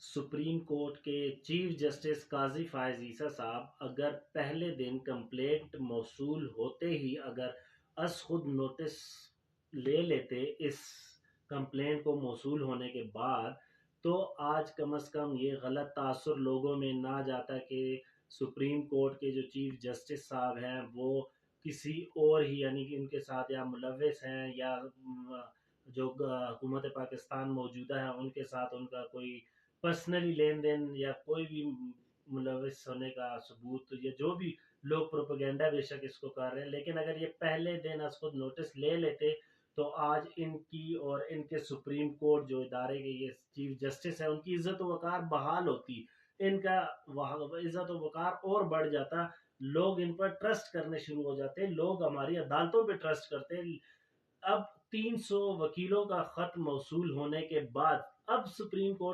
Supreme court کے chief justice قاضی فائز عیسیٰ صاحب اگر پہلے دن کمپلینٹ موصول ہوتے ہی اگر از خود نوٹس لے لیتے اس کمپلینٹ کو موصول ہونے کے بعد، تو آج کم از کم یہ غلط تاثر لوگوں میں نہ جاتا کہ سپریم کورٹ کے جو چیف جسٹس صاحب ہیں وہ کسی اور ہی، یعنی کہ ان کے ساتھ یا ملوث ہیں یا جو حکومت پاکستان موجودہ ہے ان کے ساتھ ان کا کوئی پرسنلی لین دین یا کوئی بھی ملوث ہونے کا ثبوت، یا جو بھی لوگ پروپیگنڈا بے شک اس کو کر رہے ہیں، لیکن اگر یہ پہلے دن از خود نوٹس لے لیتے تو آج ان کی اور ان کے سپریم کورٹ جو ادارے کے یہ چیف جسٹس ہیں ان کی عزت و وقار بحال ہوتی، ان کا عزت و وقار اور بڑھ جاتا، لوگ ان پر ٹرسٹ کرنے شروع ہو جاتے، لوگ ہماری عدالتوں پہ ٹرسٹ کرتے۔ اب 300 وکیلوں کا خط موصول ہونے کے بعد اب سپریم کورٹ